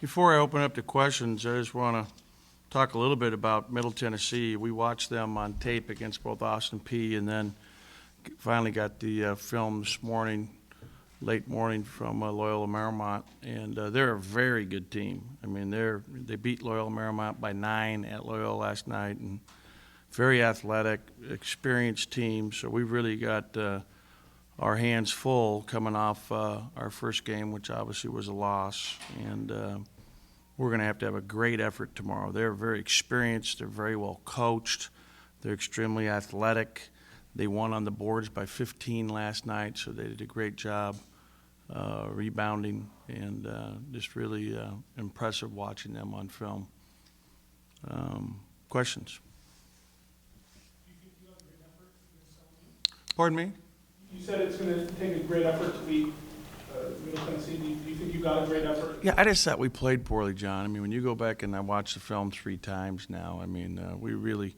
Before I open up to questions, I just want to talk a little bit about Middle Tennessee. We watched them on tape against both Austin Peay and then finally got the film this morning, late morning from Loyola Marymount, and they're a very good team. I mean, they beat Loyola Marymount by 9 at Loyola last night, and very athletic, experienced team. So we've really got our hands full coming off our first game, which obviously was a loss, and we're going to have a great effort tomorrow. They're very experienced. They're very well coached. They're extremely athletic. They won on the boards by 15 last night, so they did a great job rebounding, and just really impressive watching them on film. Questions? Do you think you have a great effort against Howland? Pardon me? You said it's going to take a great effort to beat Middle Tennessee. Do you think you got a great effort? Yeah, I just thought we played poorly, John. I mean, when you go back and I watched the film 3 times now, I mean, we really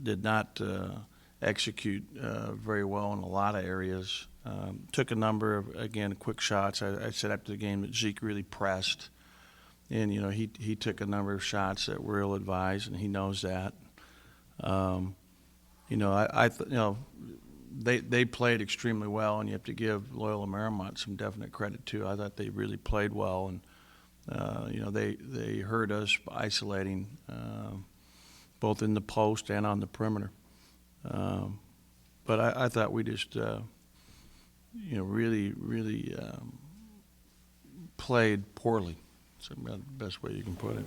did not execute very well in a lot of areas. Took a number of, again, quick shots. I said after the game that Zeke really pressed. And, you know, he took a number of shots that were ill-advised, and he knows that. You know, they played extremely well, and you have to give Loyola Marymount some definite credit, too. I thought they really played well, and, you know, they hurt us isolating both in the post and on the perimeter. But I thought we just, you know, really played poorly. That's the best way you can put it.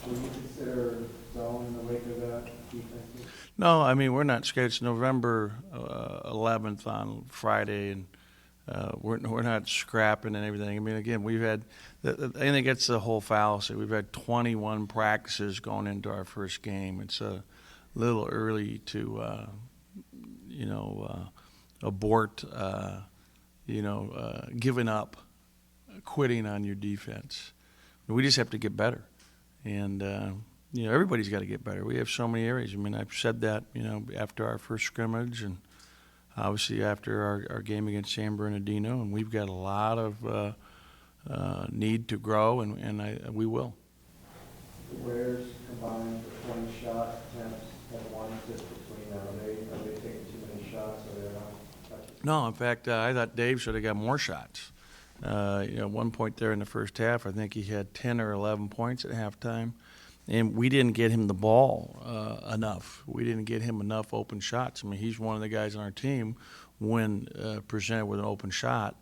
Would you consider zone in the wake of that defense? No, I mean, we're not scared. It's November 11th on Friday, and we're not scrapping and everything. I mean, again, we've had, I think it's the whole fallacy. We've had 21 practices going into our first game. It's a little early to, you know, abort, you know, giving up, quitting on your defense. We just have to get better. And, you know, everybody's got to get better. We have so many areas. I mean, I've said that, you know, after our first scrimmage and obviously after our game against San Bernardino, and we've got a lot of need to grow, and we will. The Warriors combined for 20 shot attempts at 1 assist between them. Are they taking too many shots, or they're not? No, in fact, I thought Dave should have got more shots. You know, at one point there in the first half, I think he had 10 or 11 points at halftime, and we didn't get him the ball enough. We didn't get him enough open shots. I mean, he's one of the guys on our team, when presented with an open shot,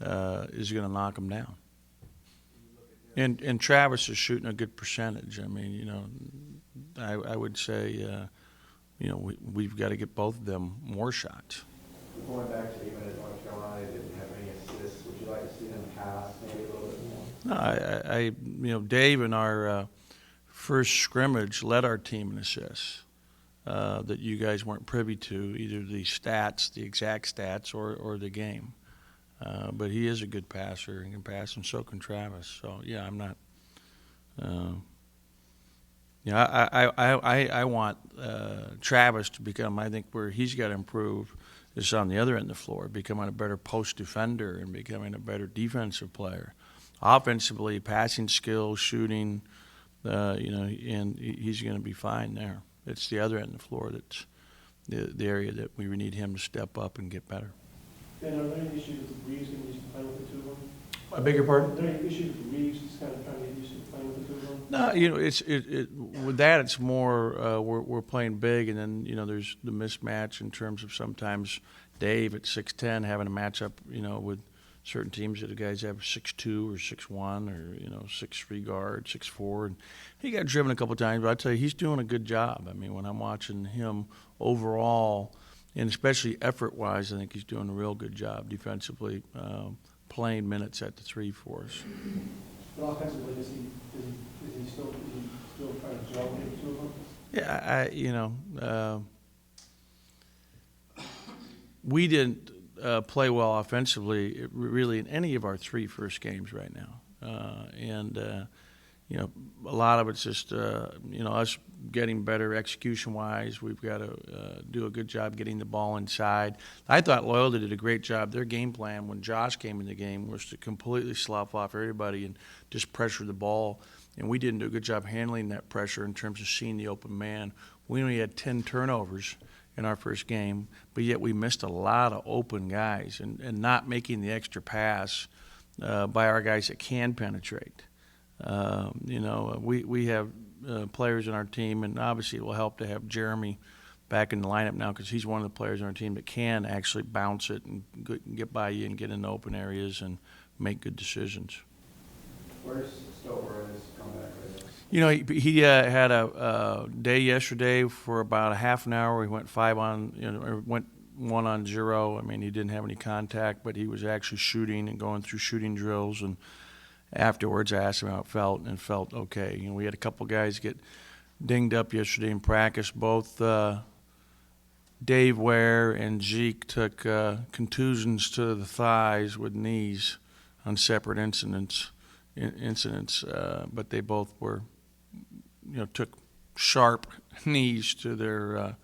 is going to knock him down. And Travis is shooting a good percentage. I mean, you know, I would say, you know, we've got to get both of them more shots. Going back to even at North Carolina, didn't have any assists. Would you like to see them pass maybe a little bit more? No, you know, Dave in our first scrimmage led our team in assists that you guys weren't privy to, either the stats, the exact stats, or the game. But he is a good passer and can pass, and so can Travis. So yeah, I'm not. Yeah, I want Travis to become. I think where he's got to improve is on the other end of the floor, becoming a better post defender and becoming a better defensive player. Offensively, passing skills, shooting, you know, and he's going to be fine there. It's the other end of the floor that's the area that we need him to step up and get better. And are there any issues with Reeves getting used to playing with the two of them? I beg your pardon? Are there any issues with Reeves just kind of trying to get used to playing with the two of them? No, you know, with that, it's more we're playing big, and then, you know, there's the mismatch in terms of sometimes Dave at 6'10" having a matchup, you know, with certain teams that the guys have 6'2" or 6'1" or, you know, 6'3" guard, 6'4", and he got driven a couple of times. But I tell you, he's doing a good job. I mean, when I'm watching him overall, and especially effort-wise, I think he's doing a real good job defensively, playing minutes at the 3 for us. But offensively, is he still trying to gel with the two of them? Yeah, you know, we didn't play well offensively really in any of our 3 first games right now. And you know, a lot of it's just, you know, us getting better execution-wise. We've got to do a good job getting the ball inside. I thought Loyola did a great job. Their game plan when Josh came in the game was to completely slough off everybody and just pressure the ball. And we didn't do a good job handling that pressure in terms of seeing the open man. We only had 10 turnovers in our first game, but yet we missed a lot of open guys and not making the extra pass by our guys that can penetrate. You know, we have players in our team, and obviously it will help to have Jeremy back in the lineup now because he's one of the players on our team that can actually bounce it and get by you and get in the open areas and make good decisions. Where's Stover in his comeback right now? You know, he had a day yesterday for about a half an hour. He went 5 on, you know, or went 1 on 0. I mean, he didn't have any contact, but he was actually shooting and going through shooting drills. And afterwards, I asked him how it felt, and felt okay. You know, we had a couple guys get dinged up yesterday in practice. Both Dave Ware and Zeke took contusions to the thighs with knees on separate incidents, but they both were, you know, took sharp knees to their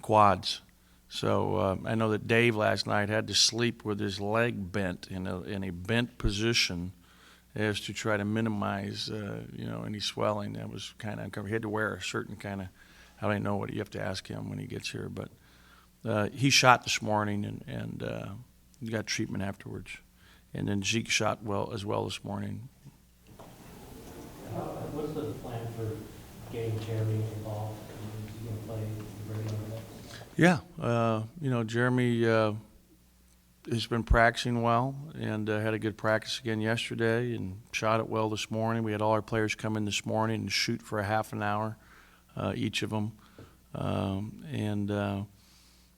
quads. So I know that Dave last night had to sleep with his leg bent in a bent position as to try to minimize, you know, any swelling. That was kind of uncomfortable. He had to wear a certain kind of, I don't know what you have to ask him when he gets here, but he shot this morning and he got treatment afterwards. And then Zeke shot as well this morning. What's the plan for getting Jeremy involved? Is he going to play the regular minutes? Yeah, you know, Jeremy has been practicing well and had a good practice again yesterday and shot it well this morning. We had all our players come in this morning and shoot for a half an hour, each of them.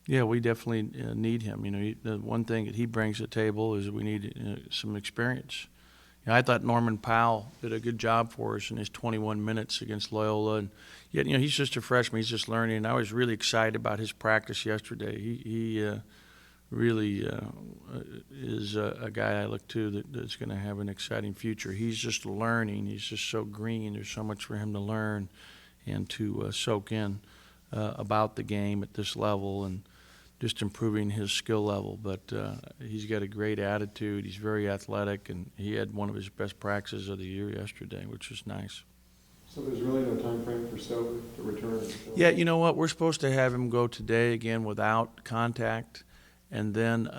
Yeah, we definitely need him. You know, the one thing that he brings to the table is we need some experience. You know, I thought Norman Powell did a good job for us in his 21 minutes against Loyola, and yet, you know, he's just a freshman. He's just learning. And I was really excited about his practice yesterday. He really is a guy I look to that's going to have an exciting future. He's just learning. He's just so green. There's so much for him to learn and to soak in about the game at this level and just improving his skill level. But he's got a great attitude. He's very athletic, and he had one of his best practices of the year yesterday, which was nice. So there's really no time frame for Stover to return? Yeah, you know what? We're supposed to have him go today again without contact. And then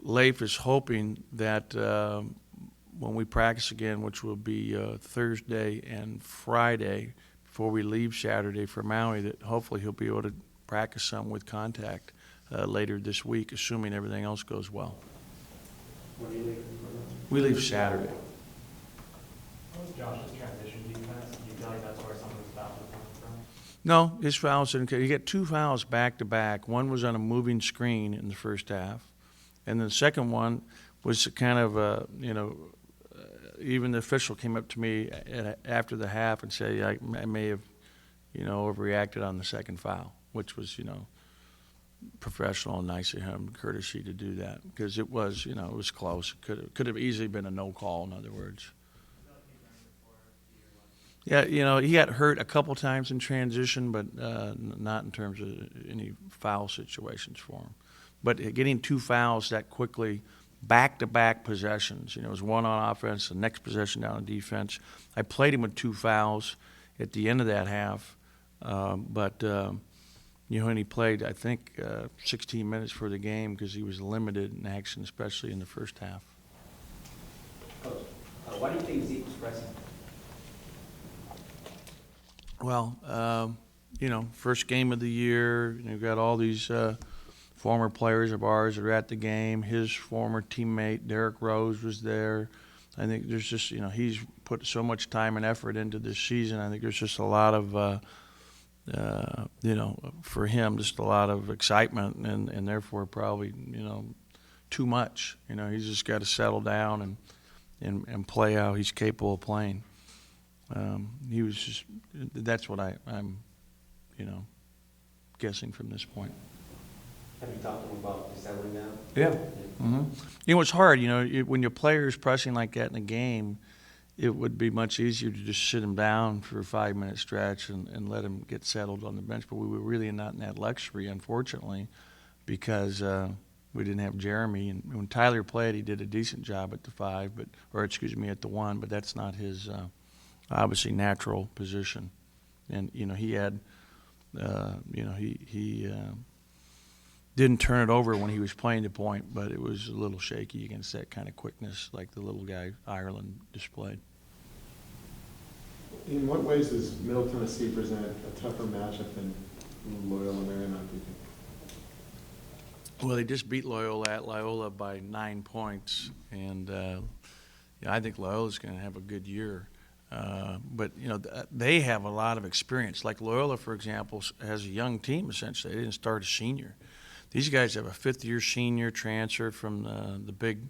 Leif is hoping that when we practice again, which will be Thursday and Friday before we leave Saturday for Maui, that hopefully he'll be able to practice some with contact later this week, assuming everything else goes well. When do you leave? We leave Saturday. What was Josh's transition defense? Do you feel like that's where some of his fouls are coming from? No, his fouls didn't. He got 2 fouls back to back. One was on a moving screen in the first half, and the second one was kind of even the official came up to me after the half and said I may have, you know, overreacted on the second foul, which was, you know, professional and nice of him, courtesy to do that because it was, you know, it was close. It could have easily been a no call. In other words. Yeah, you know, he got hurt a couple times in transition, but not in terms of any foul situations for him. But getting 2 fouls that quickly, back-to-back possessions, you know, it was one on offense, the next possession down on defense. I played him with 2 fouls at the end of that half, but you know, and he played, I think, 16 minutes for the game because he was limited in action, especially in the first half. Coach, why do you think Zeke was pressing? Well, you know, first game of the year, you've got all these former players of ours that are at the game. His former teammate, Derrick Rose, was there. I think there's just, you know, he's put so much time and effort into this season. I think there's just a lot of, you know, for him, just a lot of excitement and therefore probably, you know, too much. You know, he's just got to settle down and play how he's capable of playing. He was just, that's what I'm, you know, guessing from this point. Have you talked to him about settling down? Yeah. Mm-hmm. You know, it's hard, you know, when your player's pressing like that in a game, it would be much easier to just sit him down for a 5-minute stretch and let him get settled on the bench. But we were really not in that luxury, unfortunately, because we didn't have Jeremy. And when Tyler played, he did a decent job at the 5, at the 1. But that's not his obviously natural position. And he had, he didn't turn it over when he was playing the point, but it was a little shaky against that kind of quickness like the little guy Ireland displayed. In what ways does Middle Tennessee present a tougher matchup than Loyola Marymount, do you think? Well, they just beat Loyola at Loyola by 9 points, and I think Loyola's going to have a good year. But they have a lot of experience. Like Loyola, for example, has a young team essentially. They didn't start a senior. These guys have a 5th-year senior transfer from the Big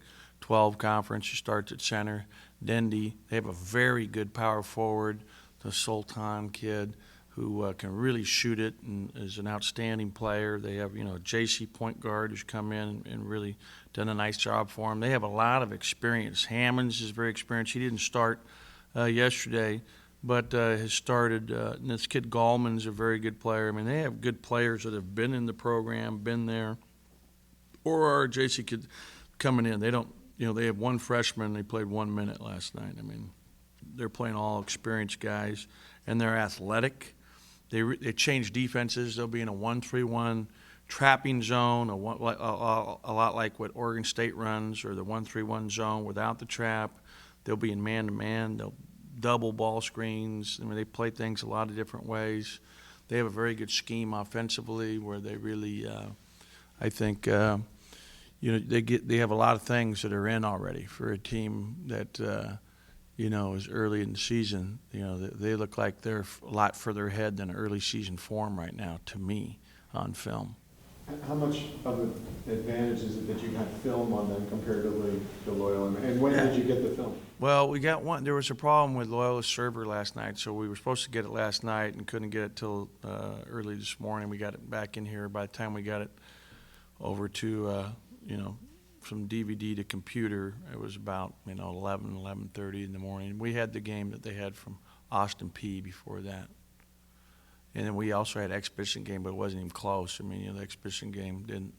12 conference who starts at center, Dendy. They have a very good power forward, the Sultan kid, who can really shoot it and is an outstanding player. They have, a JC point guard who's come in and really done a nice job for them. They have a lot of experience. Hammonds is very experienced. He didn't start yesterday, but has started. And this kid Gallman's a very good player. I mean, they have good players that have been in the program, been there, or our JC kid coming in. They don't, they have one freshman. They played 1 minute last night. I mean, they're playing all experienced guys, and they're athletic. They change defenses. They'll be in a 1-3-1 trapping zone, a lot like what Oregon State runs, or the 1-3-1 zone without the trap. They'll be in man-to-man. They'll double ball screens. I mean, they play things a lot of different ways. They have a very good scheme offensively where they really, I think, they have a lot of things that are in already for a team that, is early in the season. They look like they're a lot further ahead than early season form right now, to me, on film. How much of an advantage is it that you had film on them comparatively to Loyola? And when did you get the film? Well, we got one. There was a problem with Loyola's server last night, so we were supposed to get it last night and couldn't get it till early this morning. We got it back in here. By the time we got it over to, from DVD to computer, it was about 11:30 in the morning. We had the game that they had from Austin P before that. And then we also had exhibition game, but it wasn't even close. I mean, the exhibition game didn't,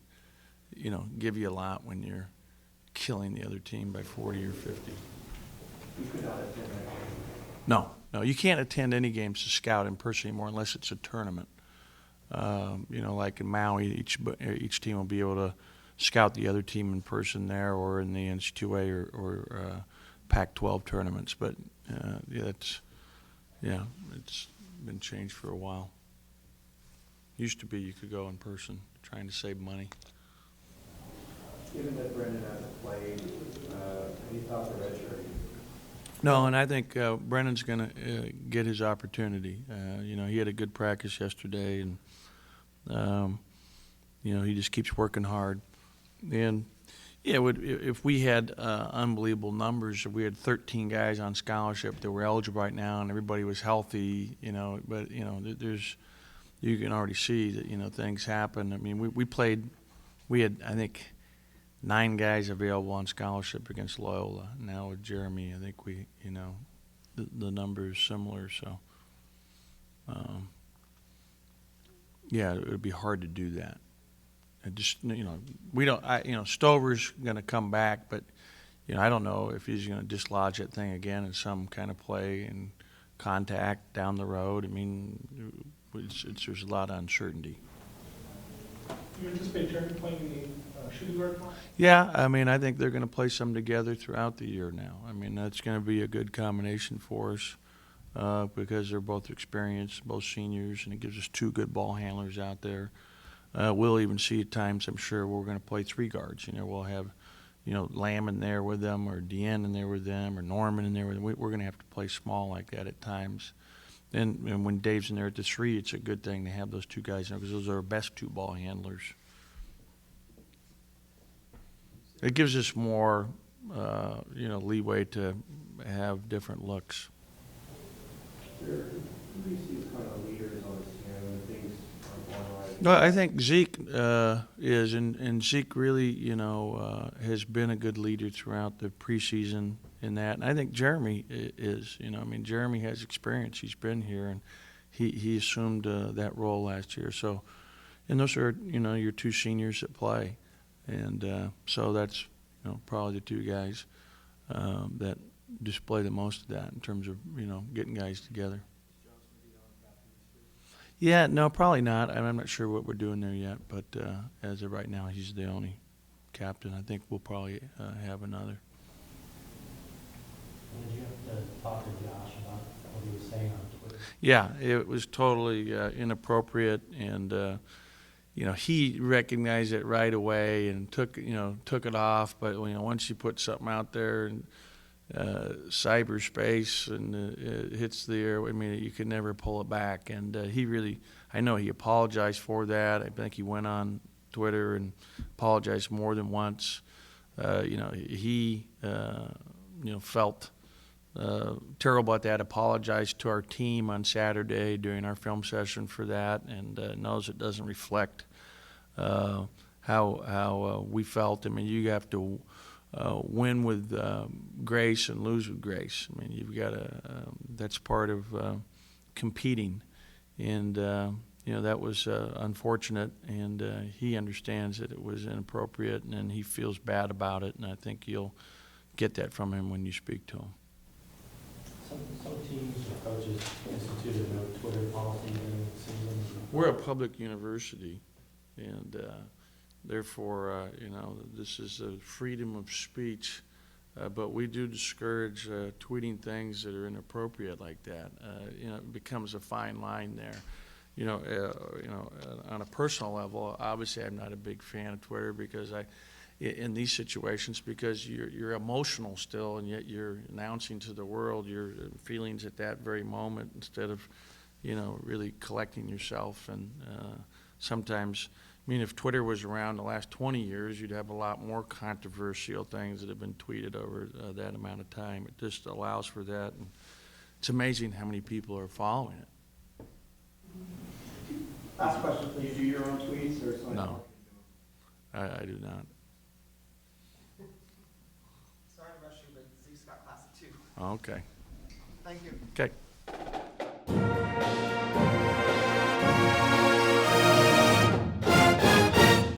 give you a lot when you're killing the other team by 40 or 50. You could not attend that game. No, you can't attend any games to scout in person anymore unless it's a tournament. Like in Maui, each team will be able to scout the other team in person there, or in the NC2A or Pac-12 tournaments. But it's been changed for a while. Used to be you could go in person, trying to save money. Given that Brendan hasn't played, have you thought the redshirt? No, and I think Brennan's going to get his opportunity. He had a good practice yesterday, and he just keeps working hard. And if we had unbelievable numbers, if we had 13 guys on scholarship that were eligible right now, and everybody was healthy, but you can already see that things happen. I mean, we had I think 9 guys available on scholarship against Loyola. Now with Jeremy, I think the number is similar. So, it would be hard to do that. We don't. Stover's going to come back, but I don't know if he's going to dislodge that thing again in some kind of play and contact down the road. I mean, there's a lot of uncertainty. Do you anticipate Jeremy playing in the shooting guard class? Yeah, I mean, I think they're going to play some together throughout the year now. I mean, that's going to be a good combination for us because they're both experienced, both seniors, and it gives us 2 good ball handlers out there. We'll even see at times, I'm sure, we're going to play 3 guards. We'll have, Lamb in there with them, or Deanne in there with them, or Norman in there with them. We're going to have to play small like that at times. And when Dave's in there at the 3, it's a good thing to have those 2 guys in there because those are our best 2 ball handlers. It gives us more, leeway to have different looks. Who do you see as kind of leaders on this team when things aren't going right? No, I think Zeke is, and Zeke really, has been a good leader throughout the preseason in that. And I think Jeremy is, Jeremy has experience. He's been here, and he assumed that role last year. So, and those are, your two seniors that play. And so that's, probably the two guys that display the most of that in terms of, getting guys together. Yeah, no, probably not. I'm not sure what we're doing there yet, but as of right now, he's the only captain. I think we'll probably have another. And did you have to talk to Josh about what he was saying on Twitter? Yeah, it was totally inappropriate, and he recognized it right away and took it off. But once you put something out there in cyberspace and it hits the air, you can never pull it back. And I know he apologized for that. I think he went on Twitter and apologized more than once. He felt terrible about that, apologized to our team on Saturday during our film session for that, and knows it doesn't reflect how we felt. You have to win with grace and lose with grace. You've got to. That's part of competing, and that was unfortunate. And he understands that it was inappropriate, and he feels bad about it. And I think you'll get that from him when you speak to him. Some teams or coaches instituted no Twitter policy during the season. We're a public university, and therefore, this is a freedom of speech, but we do discourage tweeting things that are inappropriate like that. It becomes a fine line there. On a personal level, obviously, I'm not a big fan of Twitter because in these situations, because you're emotional still, and yet you're announcing to the world your feelings at that very moment instead of, really collecting yourself. And sometimes, if Twitter was around the last 20 years, you'd have a lot more controversial things that have been tweeted over that amount of time. It just allows for that, and it's amazing how many people are following it. Last question, please. Do you do your own tweets or something? No, I do not. Sorry to rush you, but Zeke's got class at 2. Okay. Thank you. Okay.